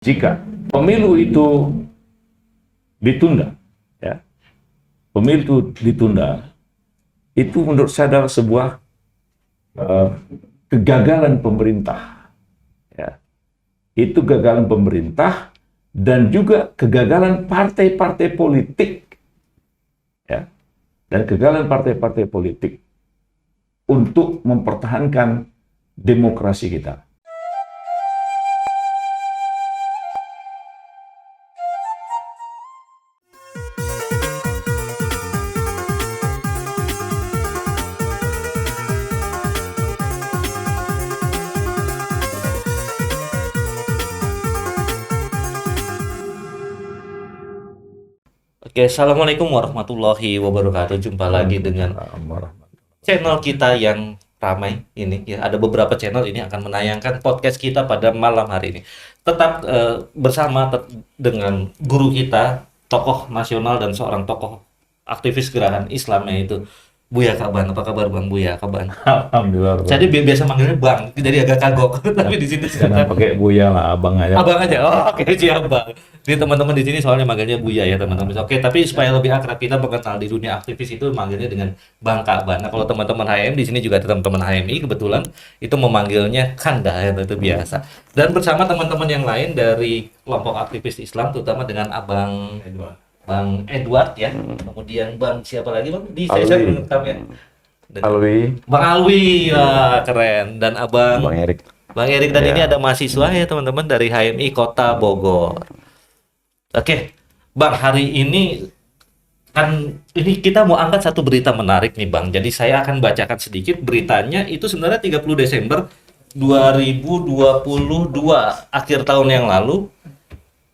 Jika pemilu itu ditunda, ya, pemilu itu ditunda, itu menurut saya adalah sebuah kegagalan pemerintah. Ya. Itu kegagalan pemerintah dan juga kegagalan partai-partai politik. Ya. Dan kegagalan partai-partai politik untuk mempertahankan demokrasi kita. Oke, Assalamualaikum warahmatullahi wabarakatuh. Jumpa lagi dengan channel kita yang ramai ini. Ya, ada beberapa channel ini akan menayangkan podcast kita pada malam hari ini. Tetap bersama dengan guru kita, tokoh nasional dan seorang tokoh aktivis gerakan Islam, yaitu Buya Kaban. Apa kabar Bang Buya Kaban? Alhamdulillah. Jadi biasa manggilnya Bang, jadi agak kagok. Tapi di sini Jangan pakai Buya lah, abang aja. Abang aja. Oh, oke, siap, Bang. Ini teman-teman di sini soalnya manggilnya Buya ya, teman-teman. Oke, tapi supaya lebih akrab kita mengenal di dunia aktivis itu manggilnya dengan Bang Kaban. Nah, kalau teman-teman HMI di sini juga ada teman-teman HMI kebetulan itu memanggilnya Kanda ya, itu biasa. Dan bersama teman-teman yang lain dari kelompok aktivis Islam terutama dengan Bang Edward ya. Kemudian Bang siapa lagi, Bang? Saya belum tahu ya. Bang Alwi, wah, keren. Dan Bang Erik dan Ya. ini ada mahasiswa ya teman-teman dari HMI Kota Bogor. Oke, Bang, hari ini kan ini kita mau angkat satu berita menarik nih, Bang. Jadi saya akan bacakan sedikit beritanya. Itu sebenarnya 30 Desember 2022, akhir tahun yang lalu.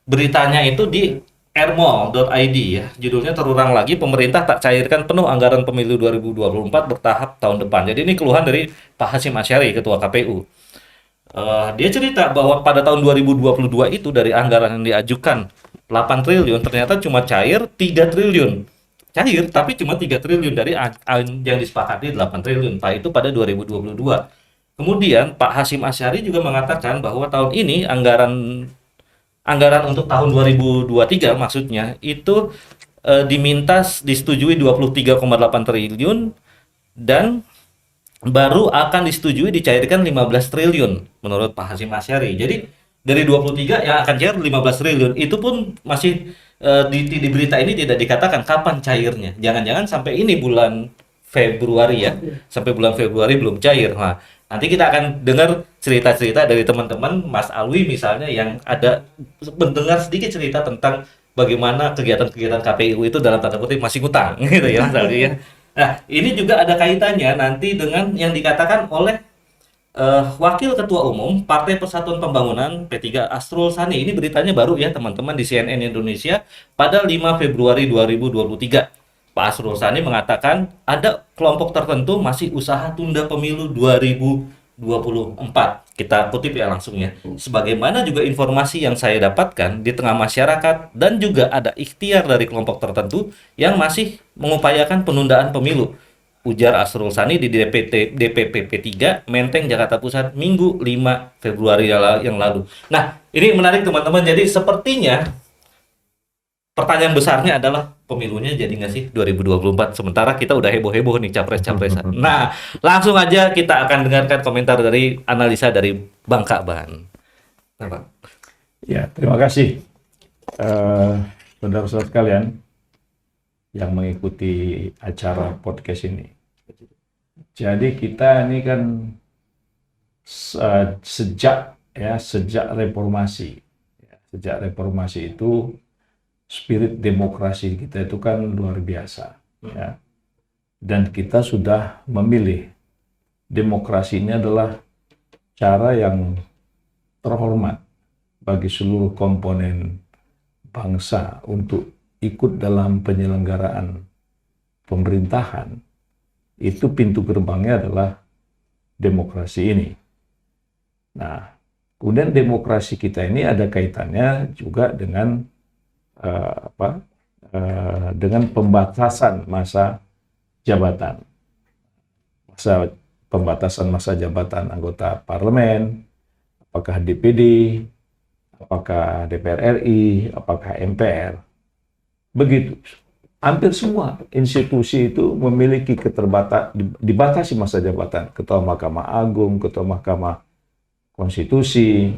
Beritanya itu di rmol.id ya. Judulnya terulang lagi, pemerintah tak cairkan penuh anggaran pemilu 2024 bertahap tahun depan. Jadi ini keluhan dari Pak Hasyim Asyari, Ketua KPU. Dia cerita bahwa pada tahun 2022 itu dari anggaran yang diajukan 8 triliun ternyata cuma cair 3 triliun. Cair tapi cuma 3 triliun dari yang disepakati 8 triliun. Pak, itu pada 2022. Kemudian Pak Hasyim Asyari juga mengatakan bahwa tahun ini anggaran untuk tahun 2023 maksudnya itu diminta disetujui 23,8 triliun dan baru akan disetujui dicairkan 15 triliun menurut Pak Hasyim Asyari. Jadi dari 23 yang akan cair 15 triliun itu pun masih di berita ini tidak dikatakan kapan cairnya. Jangan-jangan sampai ini bulan Februari ya. Sampai bulan Februari belum cair. Nah, nanti kita akan dengar cerita-cerita dari teman-teman Mas Alwi misalnya yang ada mendengar sedikit cerita tentang bagaimana kegiatan-kegiatan KPU itu dalam tanda kutip masih ngutang gitu ya Mas Alwi ya. Nah, ini juga ada kaitannya nanti dengan yang dikatakan oleh Wakil Ketua Umum Partai Persatuan Pembangunan P3 Asrul Sani. Ini beritanya baru ya teman-teman di CNN Indonesia pada 5 Februari 2023. Pak Asrul Sani mengatakan ada kelompok tertentu masih usaha tunda pemilu 2024. Kita kutip ya langsung ya. Sebagaimana juga informasi yang saya dapatkan di tengah masyarakat dan juga ada ikhtiar dari kelompok tertentu yang masih mengupayakan penundaan pemilu. Ujar Asrul Sani di DPP P3 Menteng Jakarta Pusat Minggu 5 Februari yang lalu. Nah, ini menarik teman-teman. Jadi sepertinya pertanyaan besarnya adalah pemilunya jadi nggak sih 2024? Sementara kita udah heboh-heboh nih capres-capresan. Nah, langsung aja kita akan dengarkan komentar dari analisa dari Bang Kaban. Nah, Bang. Ya, terima kasih saudara-saudara sekalian yang mengikuti acara podcast ini. Jadi kita ini kan sejak reformasi, sejak reformasi itu spirit demokrasi kita itu kan luar biasa, ya. Dan kita sudah memilih demokrasi ini adalah cara yang terhormat bagi seluruh komponen bangsa untuk ikut dalam penyelenggaraan pemerintahan. Itu pintu gerbangnya adalah demokrasi ini. Nah, kemudian demokrasi kita ini ada kaitannya juga dengan dengan pembatasan masa jabatan. Pembatasan masa jabatan anggota parlemen, apakah DPD, apakah DPR RI, apakah MPR. Begitu. Hampir semua institusi itu memiliki dibatasi masa jabatan. Ketua Mahkamah Agung, Ketua Mahkamah Konstitusi,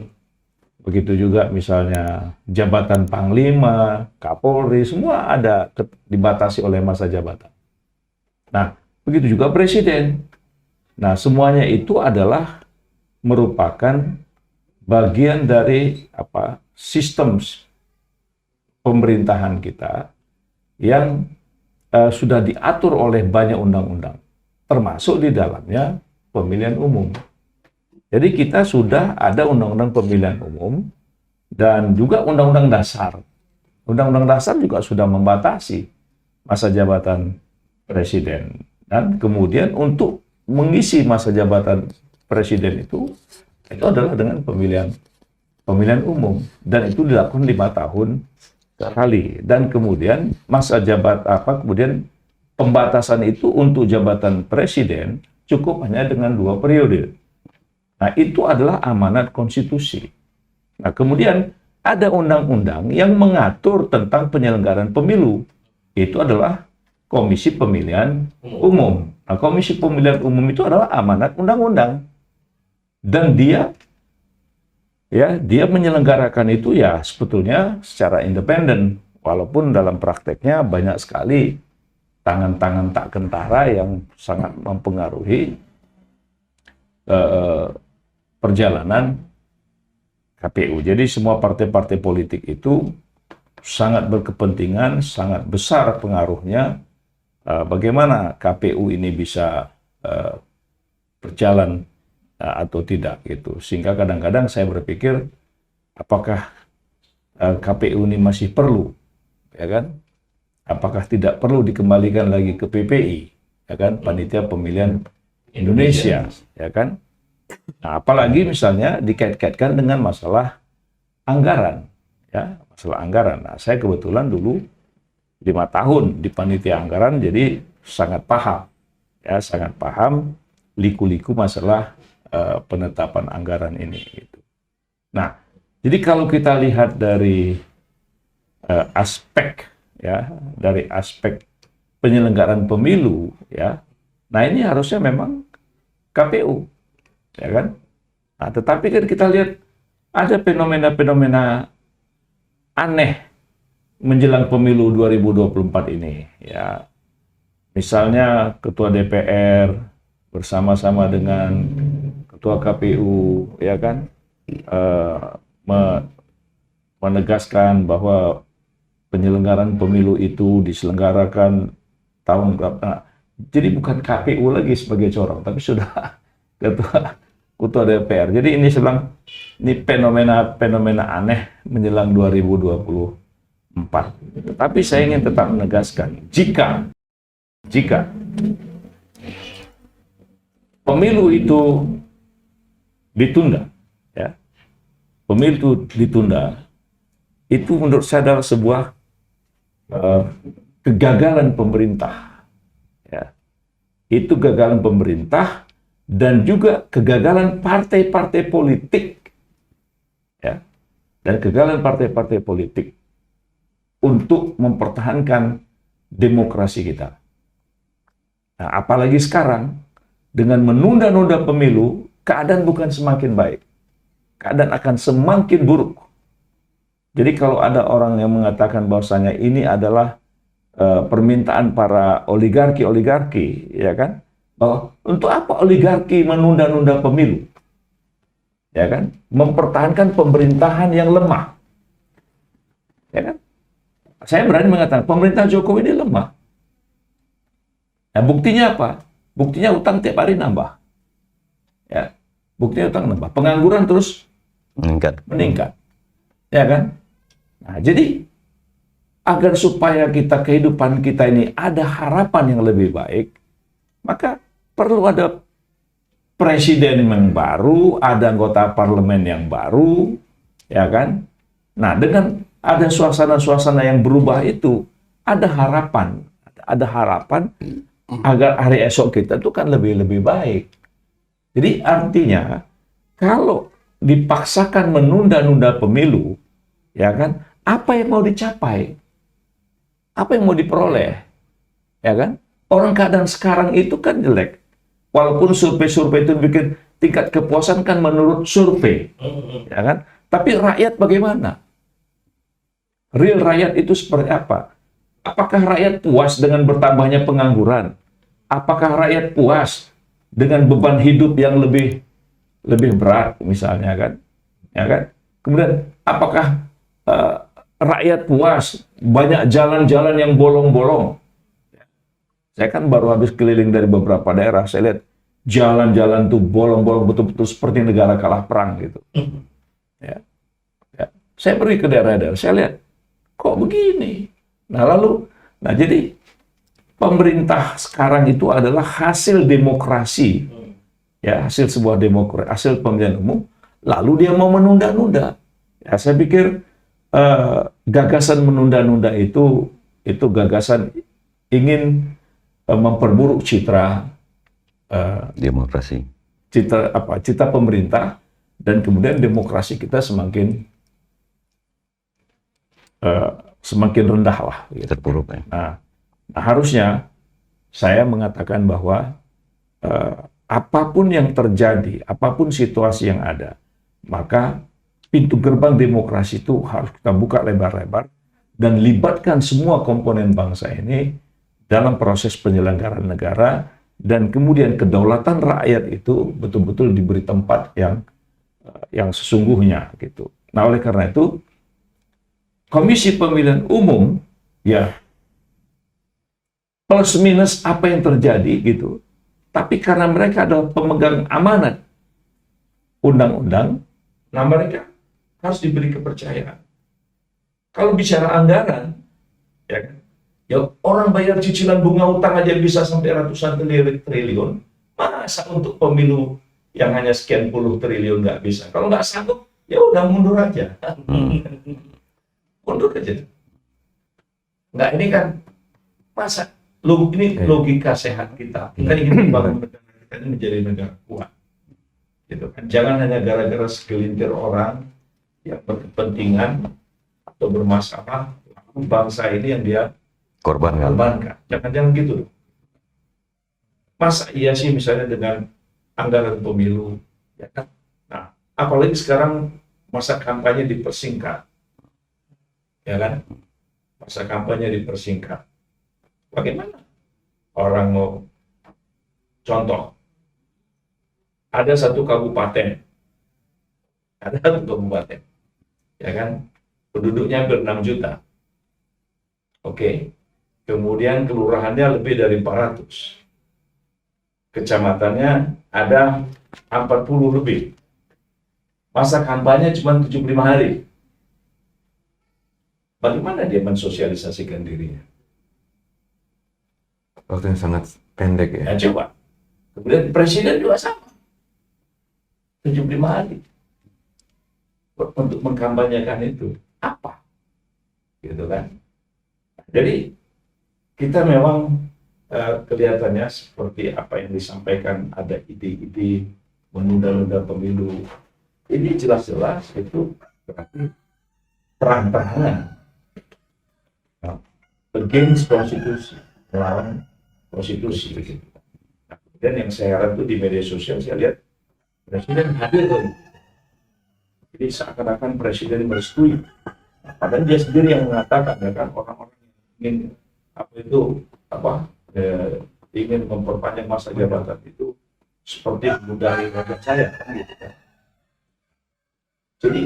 begitu juga misalnya jabatan Panglima, Kapolri, semua ada dibatasi oleh masa jabatan. Nah, begitu juga Presiden. Nah, semuanya itu adalah merupakan bagian dari sistem pemerintahan kita yang sudah diatur oleh banyak undang-undang, termasuk di dalamnya pemilihan umum. Jadi kita sudah ada undang-undang pemilihan umum dan juga undang-undang dasar. Undang-undang dasar juga sudah membatasi masa jabatan presiden. Dan kemudian untuk mengisi masa jabatan presiden itu adalah dengan pemilihan umum. Dan itu dilakukan 5 tahun sekali. Dan kemudian kemudian pembatasan itu untuk jabatan presiden cukup hanya dengan 2 periode. Nah, itu adalah amanat konstitusi. Nah, kemudian ada undang-undang yang mengatur tentang penyelenggaraan pemilu. Itu adalah Komisi Pemilihan Umum. Nah, Komisi Pemilihan Umum itu adalah amanat undang-undang. Dan dia menyelenggarakan itu ya sebetulnya secara independen. Walaupun dalam prakteknya banyak sekali tangan-tangan tak kentara yang sangat mempengaruhi perjalanan KPU. Jadi semua partai-partai politik itu sangat berkepentingan, sangat besar pengaruhnya bagaimana KPU ini bisa berjalan atau tidak gitu. Sehingga kadang-kadang saya berpikir apakah KPU ini masih perlu, ya kan? Apakah tidak perlu dikembalikan lagi ke PPI, ya kan? Panitia Pemilihan Indonesia, ya kan? Nah, apalagi misalnya dikait-kaitkan dengan masalah anggaran, ya, masalah anggaran. Nah, saya kebetulan dulu 5 tahun di panitia anggaran, jadi sangat paham, ya, sangat paham liku-liku masalah penetapan anggaran ini. Gitu. Nah, jadi kalau kita lihat dari aspek, ya, dari aspek penyelenggaraan pemilu, ya, nah ini harusnya memang KPU. Ya kan? Nah, tetapi kan kita lihat ada fenomena-fenomena aneh menjelang pemilu 2024 ini. Ya, misalnya Ketua DPR bersama-sama dengan Ketua KPU, ya kan, menegaskan bahwa penyelenggaraan pemilu itu diselenggarakan tahun berapa. Nah, jadi bukan KPU lagi sebagai corong, tapi sudah Ketua DPR. Jadi ini fenomena aneh menjelang 2024. Tetapi saya ingin tetap menegaskan, jika pemilu itu ditunda, ya, pemilu itu ditunda, itu menurut saya adalah sebuah kegagalan pemerintah, ya. Itu kegagalan pemerintah dan juga kegagalan partai-partai politik, ya, dan kegagalan partai-partai politik untuk mempertahankan demokrasi kita. Nah, apalagi sekarang dengan menunda-nunda pemilu, keadaan bukan semakin baik, keadaan akan semakin buruk. Jadi kalau ada orang yang mengatakan bahwasanya ini adalah permintaan para oligarki, ya kan? Bahwa untuk apa oligarki menunda-nunda pemilu? Ya kan? Mempertahankan pemerintahan yang lemah. Ya kan? Saya berani mengatakan pemerintah Jokowi ini lemah. Nah, buktinya apa? Buktinya utang tiap hari nambah. Ya. Buktinya utang nambah. Pengangguran terus meningkat. Ya kan? Nah, jadi agar supaya kehidupan kita ini ada harapan yang lebih baik, maka perlu ada presiden yang baru, ada anggota parlemen yang baru, ya kan? Nah, dengan ada suasana-suasana yang berubah itu, ada harapan agar hari esok kita itu kan lebih baik. Jadi artinya kalau dipaksakan menunda-nunda pemilu, ya kan? Apa yang mau dicapai? Apa yang mau diperoleh? Ya kan? Orang keadaan sekarang itu kan jelek. Walaupun survei-survei itu bikin tingkat kepuasan kan menurut survei, ya kan? Tapi rakyat bagaimana? Real rakyat itu seperti apa? Apakah rakyat puas dengan bertambahnya pengangguran? Apakah rakyat puas dengan beban hidup yang lebih berat, misalnya kan? Ya kan? Kemudian apakah rakyat puas banyak jalan-jalan yang bolong-bolong? Saya kan baru habis keliling dari beberapa daerah, saya lihat jalan-jalan tuh bolong-bolong betul-betul seperti negara kalah perang gitu. Ya. Ya. Saya pergi ke daerah-daerah, saya lihat kok begini. Jadi pemerintah sekarang itu adalah hasil demokrasi, ya, hasil sebuah demokrasi, hasil pemilihan umum. Lalu dia mau menunda-nunda. Ya, saya pikir gagasan menunda-nunda itu gagasan ingin memperburuk citra demokrasi. citra pemerintah, dan kemudian demokrasi kita semakin rendah lah. Gitu. Terpuruk ya. Nah, harusnya saya mengatakan bahwa apapun yang terjadi, apapun situasi yang ada, maka pintu gerbang demokrasi itu harus kita buka lebar-lebar dan libatkan semua komponen bangsa ini dalam proses penyelenggaraan negara, dan kemudian kedaulatan rakyat itu betul-betul diberi tempat yang sesungguhnya gitu. Nah, oleh karena itu Komisi Pemilihan Umum ya plus minus apa yang terjadi gitu. Tapi karena mereka adalah pemegang amanat undang-undang, nah mereka harus diberi kepercayaan. Kalau bicara anggaran, ya kan? Ya, orang bayar cicilan bunga utang aja bisa sampai ratusan triliun. Masa untuk pemilu yang hanya sekian puluh triliun nggak bisa? Kalau nggak sanggup, ya udah mundur aja. Mundur aja. Nggak, ini kan masa ini logika sehat kita. Kita ingin membangun negara kita ini menjadi negara kuat. Gitu kan. Jangan hanya gara-gara segelintir orang yang berkepentingan atau bermasalah, bangsa ini yang dia korbankan. Jangan-jangan gitu. Masa iya sih misalnya dengan anggaran pemilu, ya kan? Nah, apalagi sekarang masa kampanye dipersingkat, ya kan? Masa kampanye dipersingkat. Bagaimana orang mau contoh? Ada satu kabupaten, ya kan? Penduduknya hampir 6 juta. Oke. Kemudian kelurahannya lebih dari 400. Kecamatannya ada 40 lebih. Masa kampanye cuma 75 hari. Bagaimana dia mensosialisasikan dirinya? Waktu yang sangat pendek ya. Ya coba. Kemudian presiden juga sama. 75 hari. Untuk mengkampanyekan itu. Apa? Gitu kan? Jadi kita memang kelihatannya seperti apa yang disampaikan, ada ide-ide menunda-nunda pemilu. Ini jelas-jelas itu berarti terang-terangan against konstitusi, melawan konstitusi. Dan yang saya heran itu di media sosial saya lihat presiden hadir loh. Jadi seakan-akan presiden merestui. Padahal dia sendiri yang mengatakan, ya kan, orang-orang yang ingin memperpanjang masa jabatan itu seperti menggari rakyat saya, kan gitu kan. Jadi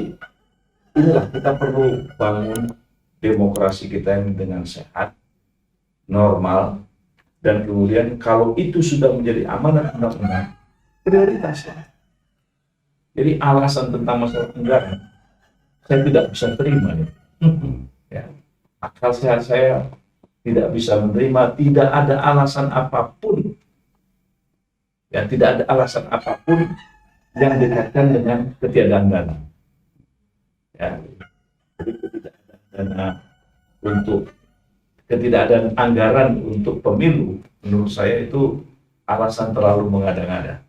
inilah kita perlu bangun demokrasi kita ini dengan sehat, normal, dan kemudian kalau itu sudah menjadi amanat undang-undang, prioritasnya. Jadi alasan tentang masalah anggaran saya tidak bisa terima ya. Ya. Akal sehat saya tidak bisa menerima, tidak ada alasan apapun, ya, tidak ada alasan apapun yang dikaitkan dengan ketiadaan dana. Ya, ketidakadaan anggaran untuk pemilu, menurut saya itu alasan terlalu mengada-ngada,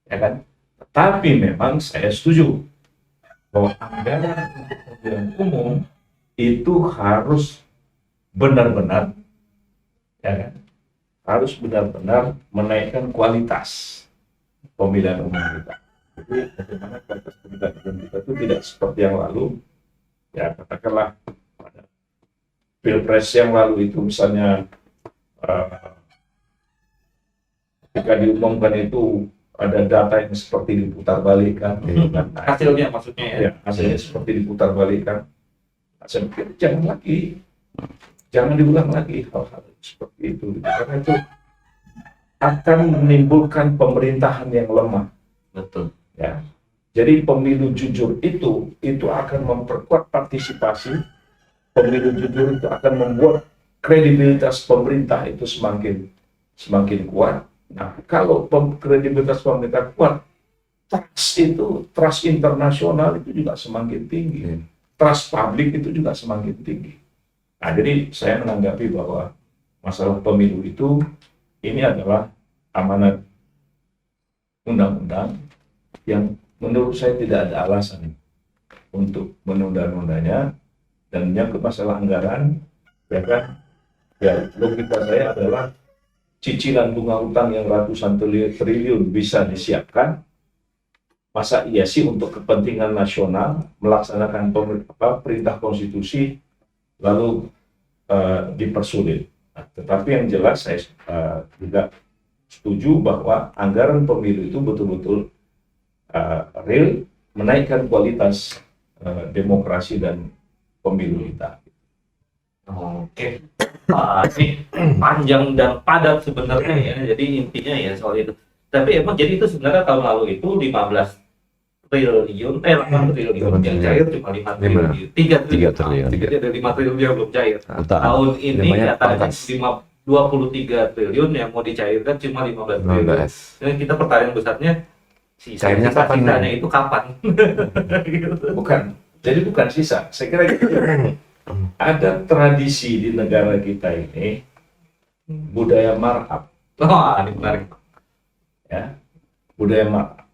ya kan? Tapi memang saya setuju bahwa anggaran untuk pemilihan umum itu harus benar-benar, ya kan, harus benar-benar menaikkan kualitas pemilihan umum kita. Jadi bagaimana kualitas pemilihan umum kita itu tidak seperti yang lalu, ya katakanlah pada pilpres yang lalu itu misalnya ketika diumumkan itu ada data yang seperti diputarbalikkan, Hasilnya maksudnya ya. ya, hasilnya seperti diputarbalikkan. Saya pikir jangan diulang lagi hal-hal seperti itu, karena itu akan menimbulkan pemerintahan yang lemah. Betul. Ya, jadi pemilu jujur itu akan memperkuat partisipasi. Pemilu jujur itu akan membuat kredibilitas pemerintah itu semakin kuat. Nah, kalau kredibilitas pemerintah kuat, trust internasional itu juga semakin tinggi, trust publik itu juga semakin tinggi. Nah, jadi saya menanggapi bahwa masalah pemilu itu ini adalah amanat undang-undang yang menurut saya tidak ada alasan untuk menunda-nundanya, dan menyangkut masalah anggaran, ya kan, ya logika saya adalah cicilan bunga utang yang ratusan triliun bisa disiapkan, masa iya sih untuk kepentingan nasional melaksanakan perintah konstitusi lalu dipersulit. Nah, tetapi yang jelas saya juga setuju bahwa anggaran pemilu itu betul-betul real, menaikkan kualitas demokrasi dan pemilu kita. Oke. Ini panjang dan padat sebenarnya ya. Jadi intinya ya soal itu. Tapi emang jadi itu sebenarnya tahun lalu itu 15 triliun, 8 triliun yang cair cuma 5 triliun. 3 triliun. Jadi ada 5 triliun yang belum cair. Tahun ini katanya 23 triliun yang mau dicairkan cuma 15 triliun. Dan kita pertanyaan besarnya, sisa-sisanya itu kapan? Bukan. Jadi bukan sisa. Saya kira gitu. Ada tradisi di negara kita ini, budaya markup. Ini menarik. Ya, budaya markup.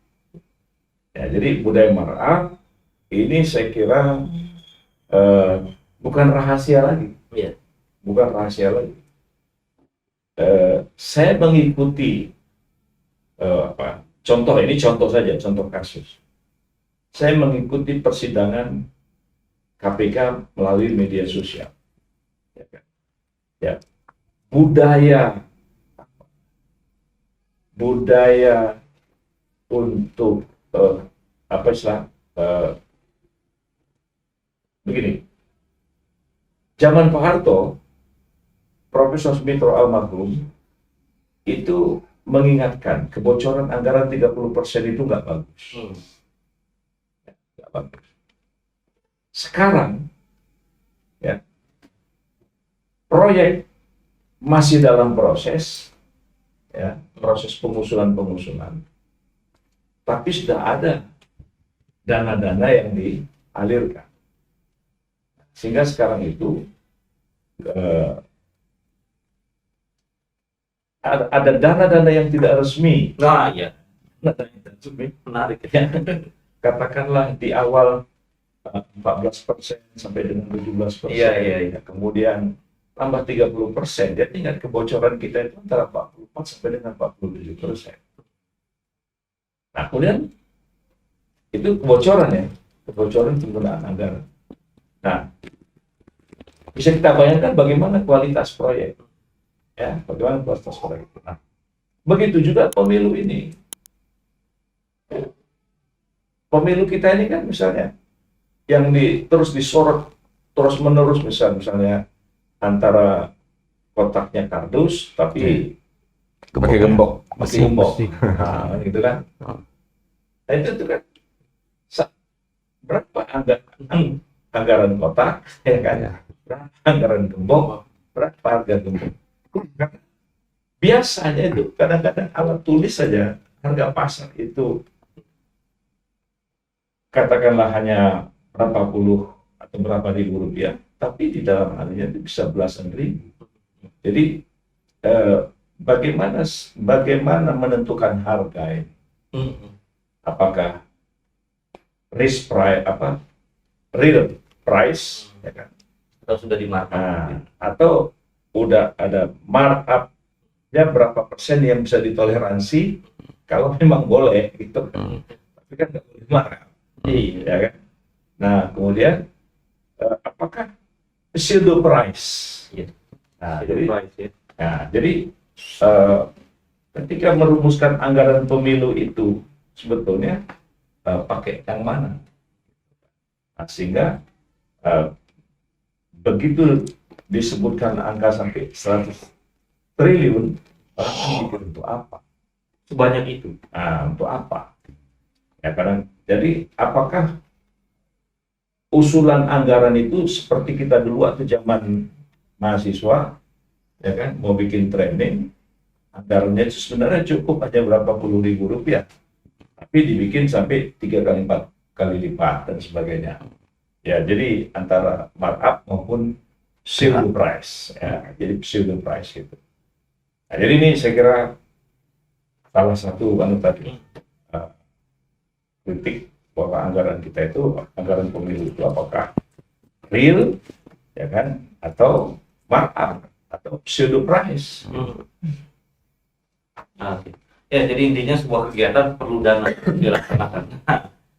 Ya, jadi budaya markup ini saya kira bukan rahasia lagi. Iya. Bukan rahasia lagi. Saya mengikuti contoh saja, contoh kasus. Saya mengikuti persidangan KPK melalui media sosial. Ya, kan? Ya. Budaya untuk begini. Zaman Pak Harto, Profesor Sumitro almarhum itu mengingatkan kebocoran anggaran 30% itu nggak bagus. Nggak bagus. Sekarang, ya, proyek masih dalam proses, ya, proses pengusulan, tapi sudah ada dana-dana yang dialirkan, sehingga sekarang itu ada dana-dana yang tidak resmi. Nah, iya. Menarik ya. Katakanlah di awal 14% sampai dengan 17%. Iya. Kemudian tambah 30%, jadi tingkat kebocoran kita itu antara 44 sampai dengan 47%. Nah, kemudian itu kebocoran penggunaan anggaran. Nah, bisa kita bayangkan bagaimana kualitas proyek, ya, bagaimana kualitas proyek. Nah, begitu juga pemilu ini. Pemilu kita ini kan misalnya yang terus disorot terus menerus, misalnya antara kotaknya kardus tapi pakai gembok. Nah, gitu kan. Nah, itu kan berapa anggaran kotak, ya kan? Berapa anggaran gembok, berapa harga gembok. Biasanya itu kadang-kadang alat tulis saja harga pasar itu katakanlah hanya berapa puluh atau berapa ribu rupiah, tapi di dalam harinya itu bisa belasan ribu. Jadi bagaimana menentukan harga ini? apakah real price, ya kan? Atau sudah di markup? Atau udah ada markup-nya berapa persen yang bisa ditoleransi kalau memang boleh gitu kan. Tapi kan nggak boleh markup. Ya kan? Nah, kemudian apakah pseudo price? Jadi ketika merumuskan anggaran pemilu itu sebetulnya pakai yang mana? Nah, sehingga begitu disebutkan angka sampai 100 triliun, orang mikir untuk apa? Sebanyak itu. Nah, untuk apa? Ya, jadi apakah usulan anggaran itu seperti kita dulu waktu zaman mahasiswa, ya kan, mau bikin training, anggarannya itu sebenarnya cukup hanya berapa puluh ribu rupiah, tapi dibikin sampai 3 kali 4 kali lipat dan sebagainya. Ya, jadi antara markup maupun pseudo price, ya, jadi pseudo price gitu. Nah, jadi ini saya kira salah satu kritik bahwa anggaran kita itu, anggaran pemilu itu apakah real, ya kan, atau markup atau pseudo price. Oke. Ya, jadi intinya sebuah kegiatan perlu dana dilaksanakan.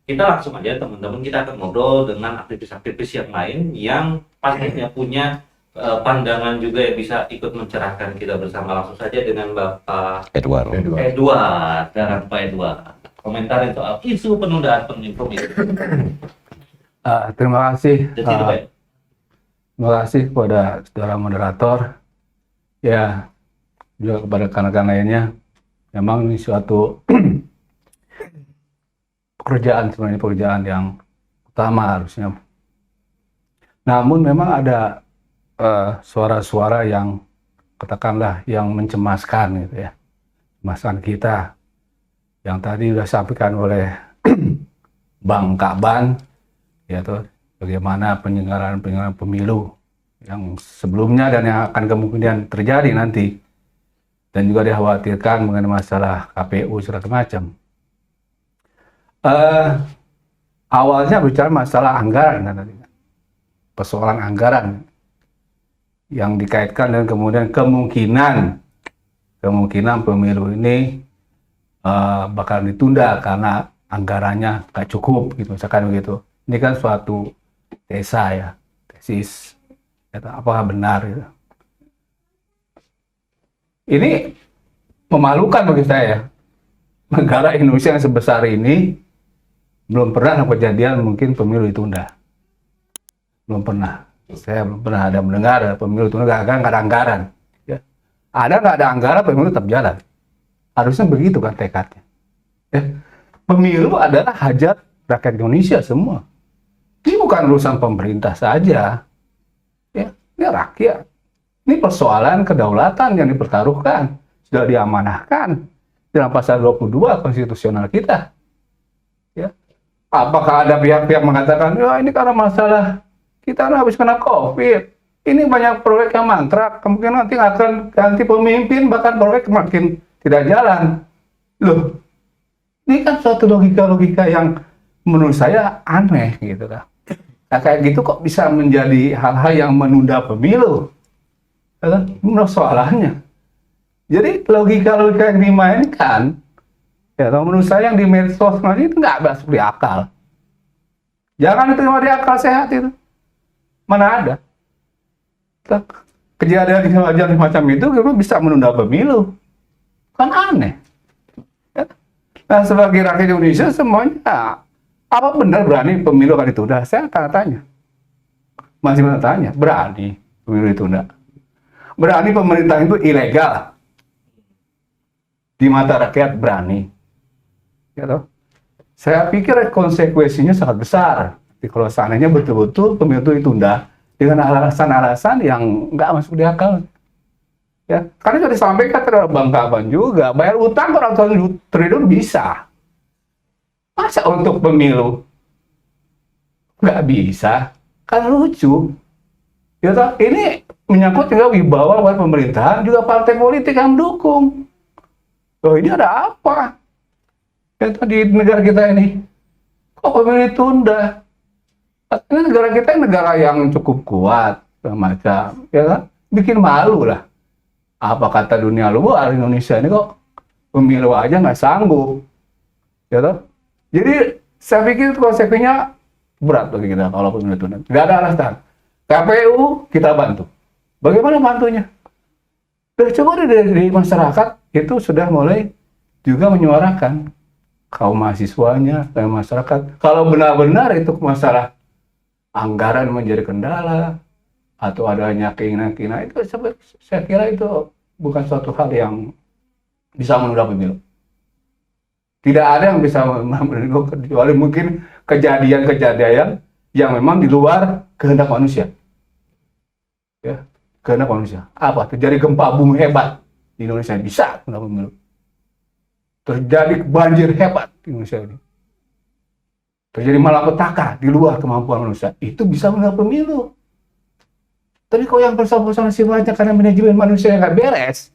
Kita langsung aja teman-teman, kita akan ngobrol dengan aktivis-aktivis yang lain yang pastinya punya pandangan juga yang bisa ikut mencerahkan kita bersama. Langsung saja dengan Bapak Edward. dan Pak Edward. Komentarin soal isu penundaan pemilu. Terima kasih. Jadi itu, Pak. Terima kasih kepada saudara moderator. Ya, juga kepada rekan-rekan lainnya. Memang ini suatu pekerjaan yang utama harusnya. Namun memang ada suara-suara yang katakanlah yang mencemaskan gitu ya. Mencemaskan kita. Yang tadi sudah disampaikan oleh Bang Kaban, yaitu bagaimana penyelenggaraan pemilu yang sebelumnya dan yang akan kemungkinan terjadi nanti, dan juga dikhawatirkan mengenai masalah KPU segala macam. Awalnya bicara masalah anggaran kan tadi, persoalan anggaran yang dikaitkan dengan kemudian kemungkinan pemilu ini bakal ditunda karena anggarannya nggak cukup gitu, misalkan begitu. Ini kan suatu tesis, apakah benar gitu. Ini memalukan bagi saya. Negara Indonesia yang sebesar ini belum pernah kejadian mungkin pemilu ditunda. Belum pernah. Saya belum pernah ada mendengar pemilu ditunda nggak ada anggaran. Ya. Ada nggak ada anggaran, pemilu tetap jalan. Harusnya begitu kan tekadnya. Ya. Pemilu adalah hajat rakyat Indonesia semua. Ini bukan urusan pemerintah saja. Ya, ini rakyat. Ini persoalan kedaulatan yang dipertaruhkan. Sudah diamanahkan dalam pasal 22 konstitusional kita. Ya. Apakah ada pihak-pihak mengatakan, ya ini karena masalah kita habis kena COVID. Ini banyak proyek yang mangkrak. Kemungkinan nanti akan ganti pemimpin, bahkan proyek makin tidak jalan. Loh, ini kan suatu logika-logika yang menurut saya aneh gitu kan. Nah, kayak gitu kok bisa menjadi hal-hal yang menunda pemilu? Menurut soalannya. Jadi logika-logika yang dimainkan, ya menurut saya yang di medsos itu nggak masuk di akal. Jangan diterima di akal sehat itu. Mana ada? Kejadian semacam itu bisa menunda pemilu. Kan aneh. Ya. Nah, sebagai rakyat Indonesia semuanya, apa benar berani pemilu akan ditunda? Saya tanya. Masih tanya, berani pemilu ditunda? Berani pemerintah itu ilegal? Di mata rakyat berani? Ya toh? Saya pikir konsekuensinya sangat besar. Kalau seandainya betul-betul pemilu itu ditunda dengan alasan-alasan yang nggak masuk di akal. Ya, karena sudah disampaikan oleh Bang Kaban juga, bayar utang kalau 1 triliun bisa. Masa untuk pemilu? Nggak bisa. Kan lucu. Ya, toh? Ini menyangkut juga wibawa buat pemerintahan, juga partai politik yang mendukung. Oh, ini ada apa? Ya di negara kita ini, kok pemilu ditunda? Ini negara kita negara yang cukup kuat, macam, ya kan? Bikin malu lah. Apa kata dunia luar, Indonesia ini kok pemilu aja nggak sanggup, ya toh? Jadi saya pikir konsekuensinya berat bagi kita kalau pemilu ditunda. Nggak ada alasan. KPU kita bantu. Bagaimana bantunya? Coba dari masyarakat itu sudah mulai juga menyuarakan kaum mahasiswanya, kaum masyarakat. Kalau benar-benar itu masalah anggaran menjadi kendala atau adanya keinginan-keinginan itu, saya kira itu bukan suatu hal yang bisa menunda pemilu. Tidak ada yang bisa menunda kecuali mungkin kejadian-kejadian yang memang di luar kehendak manusia. Ya, kehendak manusia. Apa? Terjadi gempa bumi hebat di Indonesia bisa menunda pemilu. Terjadi banjir hebat di Indonesia ini. Terjadi malapetaka di luar kemampuan manusia. Itu bisa menunda pemilu. Tapi kalau yang persoalan sifatnya karena manajemen manusia yang nggak beres,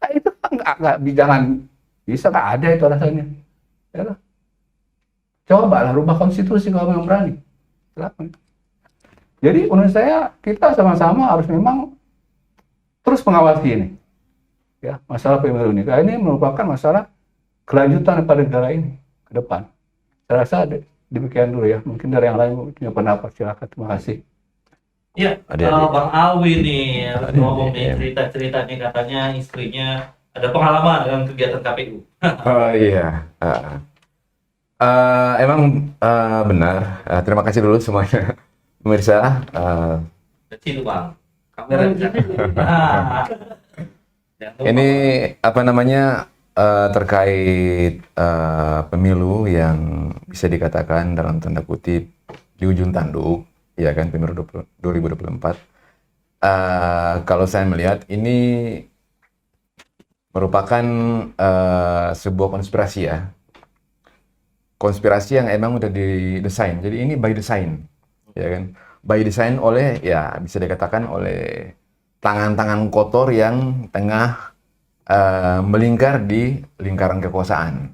nah itu nggak jangan bisa, nggak ada itu alasannya. Ya, coba lah rubah konstitusi kalau memang berani. Silakan. Jadi menurut saya kita sama-sama harus memang terus mengawasi ini. Ya, masalah pemilu ini. Karena ini merupakan masalah kelanjutan pada negara ini ke depan. Saya rasa demikian dulu ya. Mungkin dari yang lain punya pendapat, silakan. Terima kasih. Ya, Bang Awi nih ngomong nih cerita-cerita nih, katanya istrinya ada pengalaman dengan kegiatan KPU. Oh iya. Benar. Terima kasih dulu semuanya. Pemirsa, Kecil Bang, kamera ini apa namanya terkait pemilu yang bisa dikatakan dalam tanda kutip di ujung tanduk, ya kan, pemilu 2024. Kalau saya melihat ini merupakan sebuah konspirasi ya, konspirasi yang emang udah didesain. Jadi ini by design. Ya kan, by design oleh, ya bisa dikatakan oleh tangan-tangan kotor yang tengah melingkar di lingkaran kekuasaan,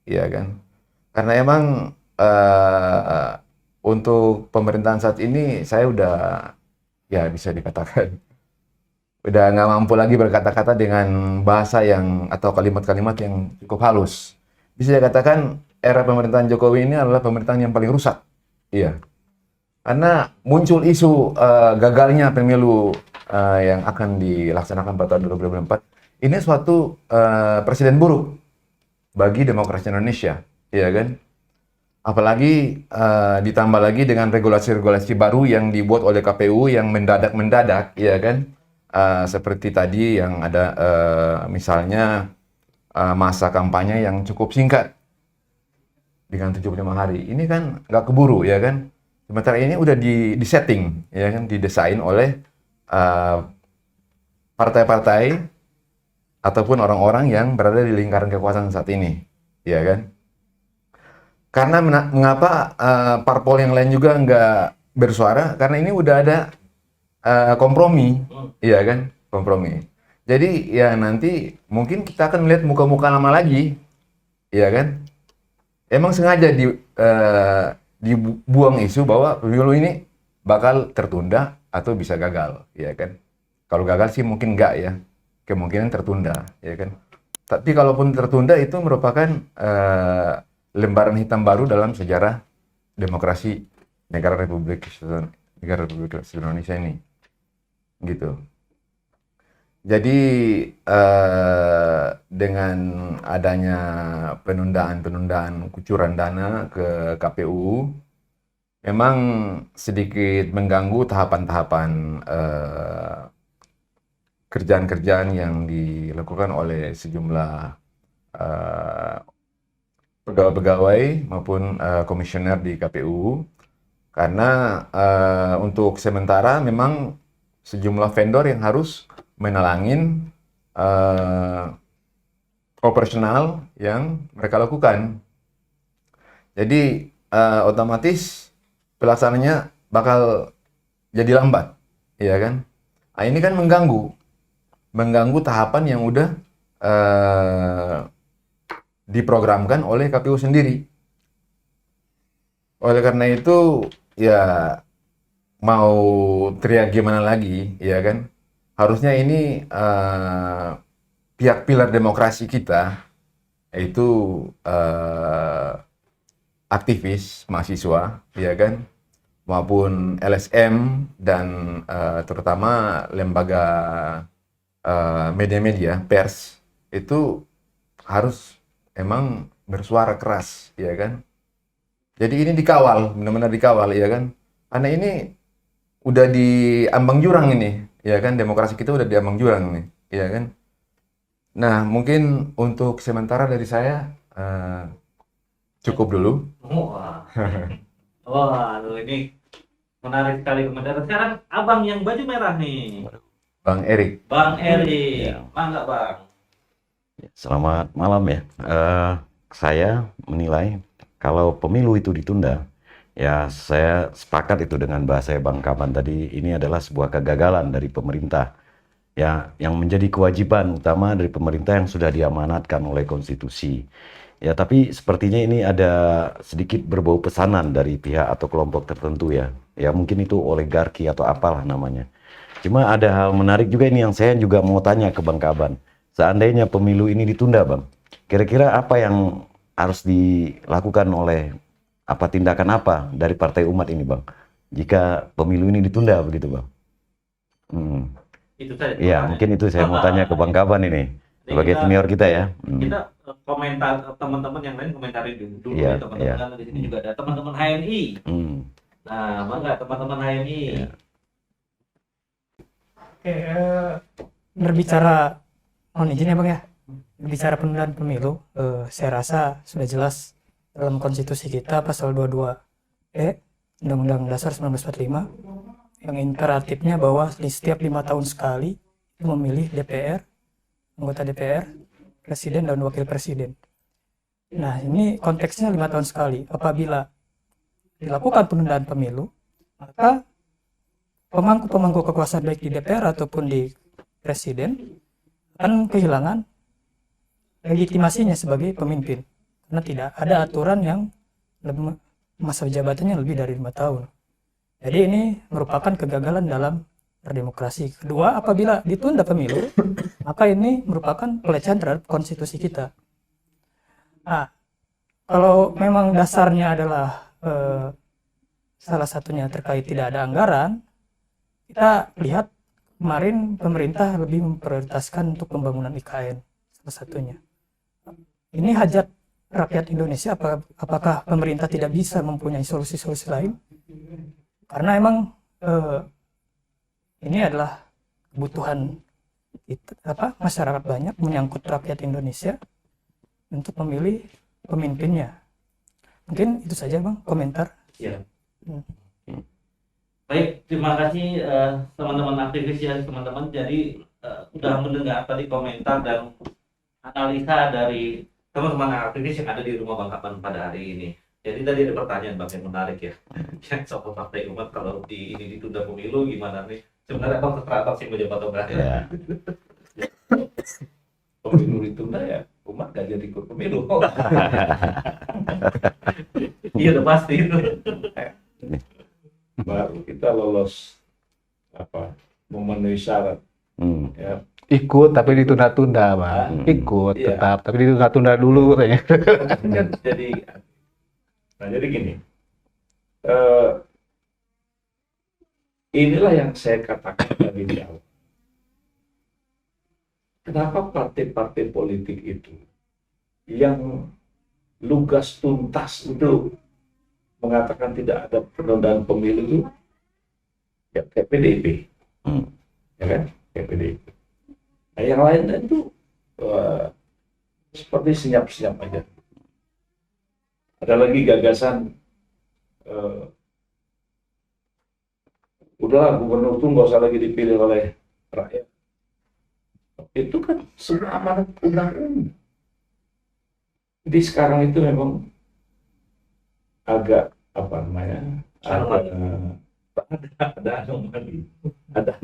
ya kan. Karena emang untuk pemerintahan saat ini saya udah, ya bisa dikatakan udah nggak mampu lagi berkata-kata dengan bahasa yang atau kalimat-kalimat yang cukup halus. Bisa dikatakan era pemerintahan Jokowi ini adalah pemerintahan yang paling rusak, iya. Karena muncul isu gagalnya pemilu yang akan dilaksanakan pada tahun 2024. Ini suatu presiden buruk bagi demokrasi Indonesia, ya kan? Apalagi ditambah lagi dengan regulasi-regulasi baru yang dibuat oleh KPU yang mendadak-mendadak, ya kan? Seperti tadi yang ada misalnya masa kampanye yang cukup singkat dengan 75 hari. Ini kan nggak keburu, ya kan? Sementara ini udah disetting, ya kan, didesain oleh partai-partai ataupun orang-orang yang berada di lingkaran kekuasaan saat ini, ya kan. Karena mengapa parpol yang lain juga nggak bersuara? Karena ini udah ada kompromi, ya kan, kompromi. Jadi ya nanti mungkin kita akan melihat muka-muka lama lagi, ya kan. Emang sengaja dibuang isu bahwa pemilu ini bakal tertunda atau bisa gagal, ya kan. Kalau gagal sih mungkin enggak ya, kemungkinan tertunda, ya kan. Tapi kalaupun tertunda itu merupakan lembaran hitam baru dalam sejarah demokrasi negara Republik Indonesia ini, gitu. Jadi dengan adanya penundaan kucuran dana ke KPU, memang sedikit mengganggu tahapan-tahapan kerjaan-kerjaan yang dilakukan oleh sejumlah pegawai-pegawai maupun komisioner di KPU. Karena untuk sementara memang sejumlah vendor yang harus menalangin operasional yang mereka lakukan. Jadi otomatis pelaksananya bakal jadi lambat, ya kan? Nah, ini kan mengganggu tahapan yang udah diprogramkan oleh KPU sendiri. Oleh karena itu, ya mau teriak gimana lagi, ya kan? Harusnya ini pihak pilar demokrasi kita, yaitu aktivis, mahasiswa, ya kan? Maupun LSM dan terutama lembaga media-media, pers, itu harus emang bersuara keras, ya kan? Jadi ini dikawal, benar-benar dikawal, ya kan? Karena ini udah di ambang jurang ini, ya kan? Demokrasi kita udah di ambang jurang nih, ya kan? Nah, mungkin untuk sementara dari saya cukup dulu. Wah, wah, ini menarik sekali komentar. Sekarang abang yang baju merah nih, Bang Erik. Bang Eri, Ya. mangga bang. Selamat malam ya. Saya menilai kalau pemilu itu ditunda, ya saya sepakat itu dengan bahasa Bang Kaban tadi. Ini adalah sebuah kegagalan dari pemerintah, ya, yang menjadi kewajiban utama dari pemerintah yang sudah diamanatkan oleh konstitusi. Ya, tapi sepertinya ini ada sedikit berbau pesanan dari pihak atau kelompok tertentu ya. Ya mungkin itu oligarki atau apalah namanya. Cuma ada hal menarik juga ini yang saya juga mau tanya ke Bang Kaban. Seandainya pemilu ini ditunda, Bang, kira-kira apa yang harus dilakukan oleh tindakan apa dari Partai Umat ini, Bang? Jika pemilu ini ditunda begitu, Bang? Itu saja. Ya, mungkin itu saya mau tanya ke Bang Kaban ini sebagai senior kita ya. Kita komentar teman-teman yang lain komentarin dulu Iya, ya, teman-teman di sini juga ada teman-teman HMI. Nah, mangga teman-teman HMI. Iya. Oke, berbicara, mohon izin ya Bang ya, berbicara penundaan pemilu, saya rasa sudah jelas dalam konstitusi kita pasal 22E Undang-Undang Dasar 1945 yang imperatifnya bahwa di setiap 5 tahun sekali itu memilih DPR, anggota DPR, presiden dan wakil presiden. Nah ini konteksnya 5 tahun sekali. Apabila dilakukan penundaan pemilu, maka pemangku-pemangku kekuasaan baik di DPR ataupun di presiden akan kehilangan legitimasinya sebagai pemimpin karena tidak ada aturan yang masa jabatannya lebih dari 5 tahun. Jadi ini merupakan kegagalan dalam berdemokrasi. Kedua, apabila ditunda pemilu, maka ini merupakan pelecehan terhadap konstitusi kita. Nah, kalau memang dasarnya adalah salah satunya terkait tidak ada anggaran, kita lihat kemarin pemerintah lebih memprioritaskan untuk pembangunan IKN salah satunya. Ini hajat rakyat Indonesia, apakah pemerintah tidak bisa mempunyai solusi-solusi lain? Karena emang ini adalah kebutuhan masyarakat banyak menyangkut rakyat Indonesia untuk memilih pemimpinnya. Mungkin itu saja Bang komentar. Ya. Baik, terima kasih teman-teman aktivis ya teman-teman. Jadi sudah mendengar tadi komentar dan analisa dari teman-teman aktivis yang ada di rumah Bang Kaban pada hari ini. Jadi tadi ada pertanyaan Bang yang menarik ya. Yang soal Partai Umat kalau ini ditunda pemilu gimana nih? Sebenarnya Bang terserah Bang sih mau jawab atau enggak. Ya. Pemilu ditunda ya, umat gak jadi ikut pemilu. Iya udah pasti itu. Baru kita lolos memenuhi syarat. Ya. Ikut tapi ditunda-tunda, Bang. Ikut Iya. tetap tapi ditunda-tunda dulu katanya. Kan jadi gini, inilah yang saya katakan tadi di awal. Kenapa partai-partai politik itu yang lugas tuntas itu mengatakan tidak ada penundaan pemilu itu ya kayak PDIP, ya kan, kayak PDIP. Nah, yang lain itu seperti senyap-senyap aja. Ada lagi gagasan udahlah gubernur tuh nggak usah lagi dipilih oleh rakyat. Itu kan semua amanat undang-undang. Jadi sekarang itu memang agak ada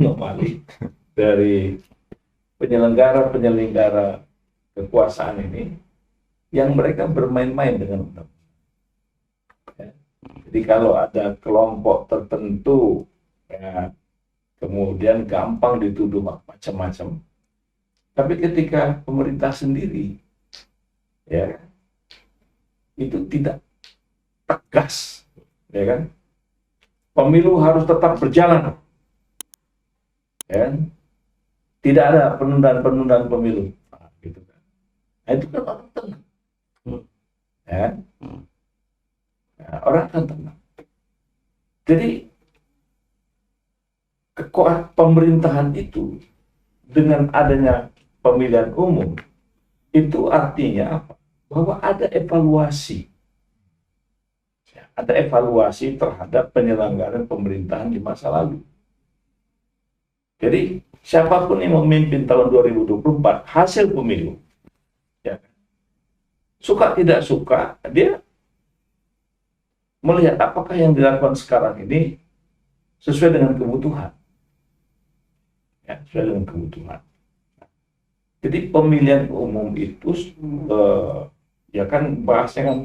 anomali dari penyelenggara kekuasaan ini yang mereka bermain-main dengan undang-undang. Ya. Jadi kalau ada kelompok tertentu, ya, kemudian gampang dituduh macam-macam. Tapi ketika pemerintah sendiri, ya, itu tidak tegas, ya kan? Pemilu harus tetap berjalan, ya kan? Tidak ada penundaan pemilu, nah, gitu kan? Nah, itu kan orang tenang, ya kan? Nah, orang akan tenang. Jadi pemerintahan itu dengan adanya pemilihan umum itu artinya apa? Bahwa ada evaluasi. Ada evaluasi terhadap penyelenggaraan pemerintahan di masa lalu. Jadi siapapun yang memimpin tahun 2024 hasil pemilu, ya, suka tidak suka dia melihat apakah yang dilakukan sekarang ini sesuai dengan kebutuhan. Ya, sesuai dengan kebutuhan. Jadi pemilihan umum itu ya kan bahasnya kan,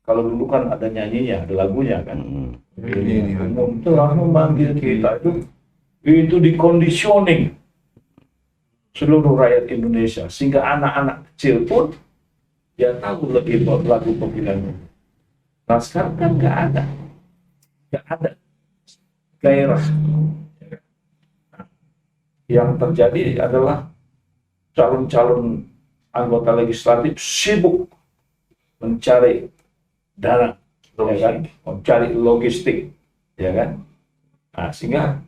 kalau dulu kan ada nyanyinya, ada lagunya kan. Pemilihan umum telah memanggil kita, itu dikondisioning seluruh rakyat Indonesia sehingga anak-anak kecil pun ya tahu lebih lagu pemilihan umum. Nah sekarang kan nggak ada gairah. Yang terjadi adalah calon-calon anggota legislatif sibuk mencari dana, ya kan? Mencari logistik, ya kan? Nah, sehingga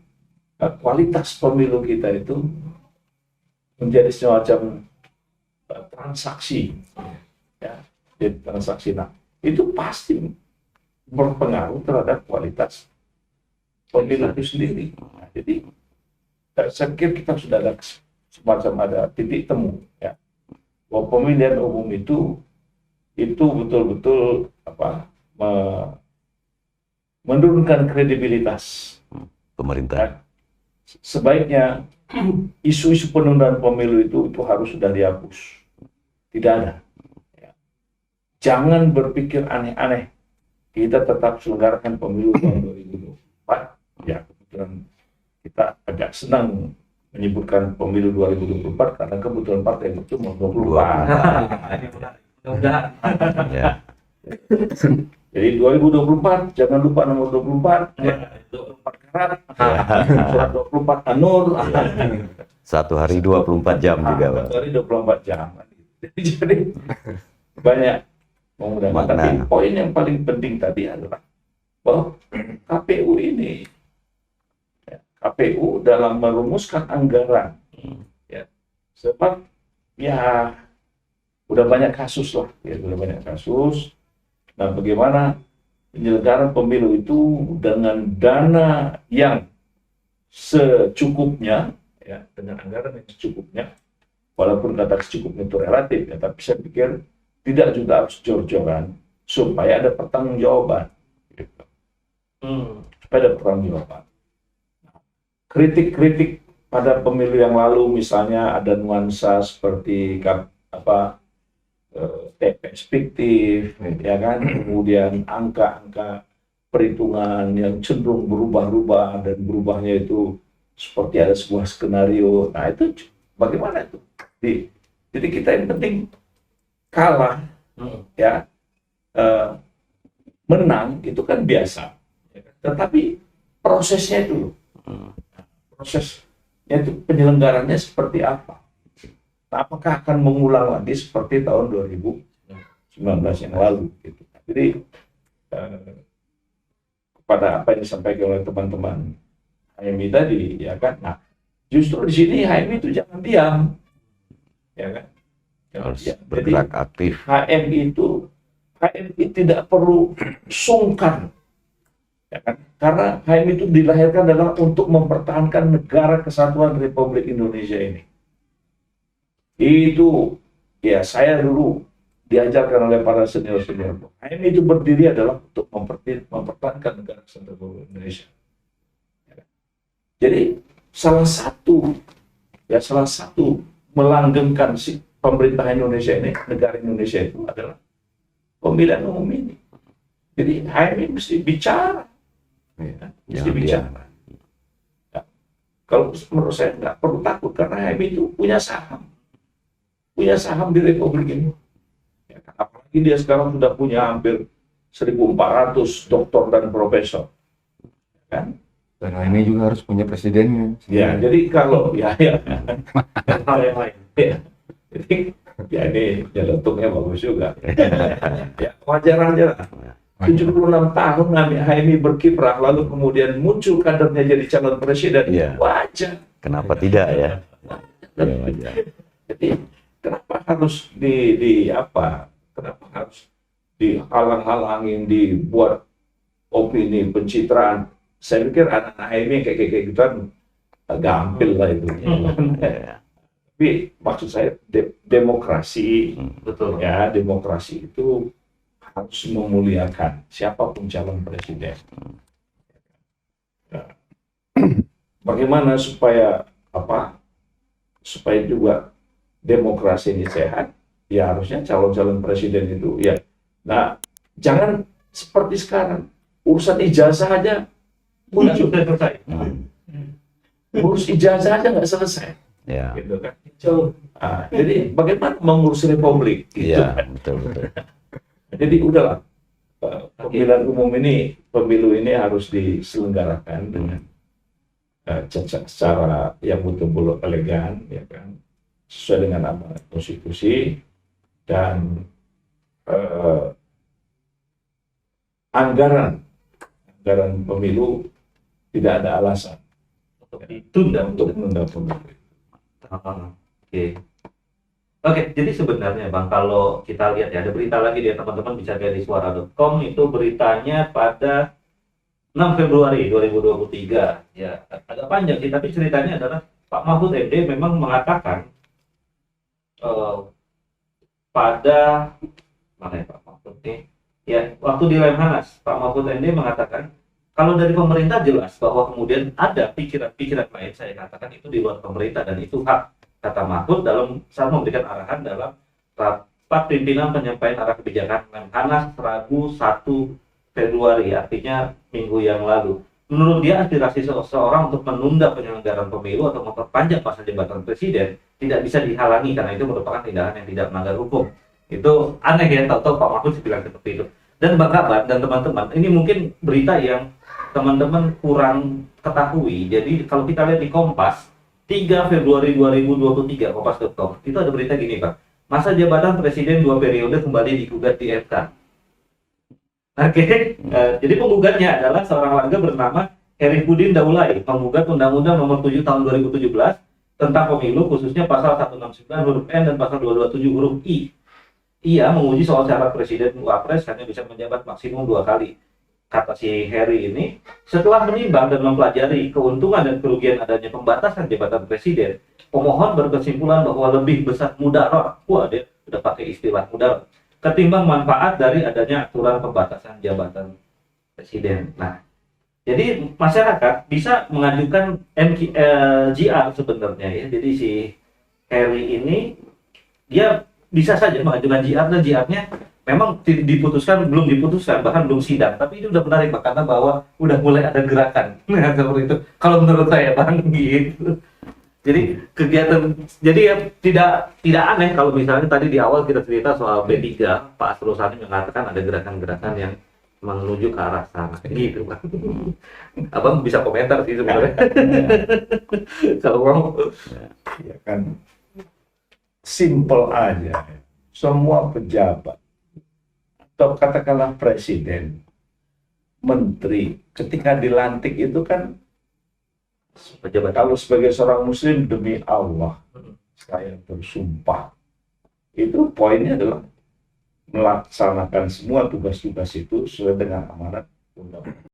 kualitas pemilu kita itu menjadi semacam transaksi, ya, jadi transaksi. Nah, itu pasti berpengaruh terhadap kualitas pemilu itu sendiri. Nah, jadi saya pikir kita sudah ada semacam ada titik temu, ya, bahwa pemilihan umum itu betul-betul menurunkan kredibilitas Pemerintah. ya. Sebaiknya isu-isu penundaan pemilu itu harus sudah dihapus, tidak ada. Ya. Jangan berpikir aneh-aneh. Kita tetap selenggarakan pemilu tahun 2024. Ya, kebetulan kita agak senang menyebutkan pemilu 2024 karena kebetulan partai itu mau 24. Ya. Jadi 2024 jangan lupa nomor 24, 24 karat, surat 24 Anur. Satu hari 24 jam juga, Pak. Satu hari 24 jam. Jadi banyak menggunakan. Tapi poin yang paling penting tadi adalah bahwa KPU ini, KPU dalam merumuskan anggaran, ya, sebab ya udah banyak kasus lah, ya, udah banyak kasus. Nah, bagaimana penyelenggaraan pemilu itu dengan dana yang secukupnya, ya, dengan anggaran yang secukupnya, walaupun kata secukupnya itu relatif, ya, tapi saya pikir tidak juga harus jor-joran supaya ada pertanggungjawaban, gitu. Supaya ada pertanggungjawaban. Kritik-kritik pada pemilu yang lalu, misalnya ada nuansa seperti TPS fiktif, ya kan, kemudian angka-angka perhitungan yang cenderung berubah-ubah dan berubahnya itu seperti ada sebuah skenario. Nah itu bagaimana itu? Jadi kita yang penting kalah, ya, menang itu kan biasa, ya kan? Tetapi prosesnya itu, prosesnya itu penyelenggarannya seperti apa? Apakah akan mengulang lagi seperti tahun 2019 yang lalu? Gitu. Jadi kepada apa yang disampaikan oleh teman-teman HMI tadi, ya kan? Nah, justru di sini HMI itu jangan diam, ya kan? Harus Ya, bergerak jadi, aktif. HMI tidak perlu sungkan, ya kan? Karena HMI itu dilahirkan adalah untuk mempertahankan negara kesatuan Republik Indonesia ini. Itu ya saya dulu diajarkan oleh para senior-senior. HMI itu berdiri adalah untuk mempertahankan negara kesatuan Republik Indonesia. Jadi salah satu melanggengkan pemerintah Indonesia ini, negara Indonesia itu adalah pemilihan umum ini. Jadi HMI mesti bicara, ya, mesti Jangan bicara. diam. Ya. Kalau menurut saya nggak perlu takut karena HMI itu punya saham di Republik ini. Ya, kan? Apalagi dia sekarang sudah punya hampir 1.400 doktor dan profesor, kan? Dan ini juga harus punya presidennya. Ya, jadi kalau ya hal yang lain. Ya. Jadi ya ini nyelentungnya bagus juga. Ya, wajar aja. 76 tahun HMI berkiprah, lalu kemudian muncul kadernya jadi calon presiden. Iya. Wajar. Kenapa tidak ya? Ya, wajar. Jadi kenapa harus kenapa harus dihalang-halangin, dibuat opini, pencitraan? Saya pikir anak HMI kayak gituan gampil lah itu. Tapi maksud saya demokrasi, Betul. ya demokrasi itu harus memuliakan siapapun calon presiden. Ya. Bagaimana supaya supaya juga demokrasi ini sehat? Ya harusnya calon-calon presiden itu ya. Nah, jangan seperti sekarang urusan ijazah aja muncul. Selesai. Urus ijazah aja nggak selesai, Ya, gitu kan? Jadi bagaimana mengurus republik? Gitu. iya, betul. Jadi udahlah, pemilu ini harus diselenggarakan dengan secara yang betul-betul elegan, ya kan, sesuai dengan amanat konstitusi dan anggaran pemilu tidak ada alasan Untuk ditunda untuk menunda pemilu. Oke, jadi sebenarnya Bang, kalau kita lihat ya, ada berita lagi dia teman-teman bisa lihat di suara.com, itu beritanya pada 6 Februari 2023. Ya, agak panjang sih, tapi ceritanya adalah Pak Mahfud MD memang mengatakan pada mana ya Pak Mahfud ini? Ya, waktu di Lemhanas, Pak Mahfud MD mengatakan kalau dari pemerintah jelas bahwa kemudian ada pikiran-pikiran lain, saya katakan itu di luar pemerintah dan itu hak, kata Mahfud dalam saat memberikan arahan dalam rapat pimpinan penyampaian arah kebijakan Lemhanas Rabu 1 Februari, artinya minggu yang lalu. Menurut dia aspirasi seseorang untuk menunda penyelenggaraan pemilu atau memperpanjang masa jabatan presiden tidak bisa dihalangi karena itu merupakan tindakan yang tidak melanggar hukum. Itu aneh ya, tahu-tahu Pak Mahfud bilang seperti itu. Dan Bang Kaban dan teman-teman, ini mungkin berita yang teman-teman kurang ketahui. Jadi kalau kita lihat di Kompas 3 Februari 2023, kompas.com, itu ada berita gini Pak, masa jabatan presiden 2 periode kembali digugat di MK. Oke. Jadi penggugatnya adalah seorang warga bernama Herifudin Daulay, menggugat Undang-Undang Nomor 7 Tahun 2017 tentang pemilu, khususnya pasal 169 huruf N dan pasal 227 huruf I. Ia menguji soal syarat presiden wapres hanya bisa menjabat maksimum 2 kali. Kata si Heri ini, setelah menimbang dan mempelajari keuntungan dan kerugian adanya pembatasan jabatan presiden, pemohon berkesimpulan bahwa lebih besar mudarat, dia udah pakai istilah mudarat, ketimbang manfaat dari adanya aturan pembatasan jabatan presiden. Nah, jadi masyarakat bisa mengajukan GR sebenarnya ya. Jadi si Heri ini dia bisa saja mengajukan GR dan GR-nya memang belum diputuskan, bahkan belum sidang. Tapi ini udah menarik Pak, karena bahwa udah mulai ada gerakan. Nah, seperti itu. Kalau menurut saya Bang, gitu. Jadi kegiatan, jadi ya tidak aneh kalau misalnya tadi di awal kita cerita soal B3, Pak Asrul Sani mengatakan ada gerakan-gerakan yang menuju ke arah sana. Gitu Bang. Abang bisa komentar sih sebenarnya. Kalau mau. Ya kan, simple aja. Semua pejabat atau katakanlah presiden, menteri, ketika dilantik itu kan Pejabat kalau sebagai seorang muslim, demi Allah saya bersumpah, itu poinnya adalah melaksanakan semua tugas-tugas itu sesuai dengan amanat undang-undang.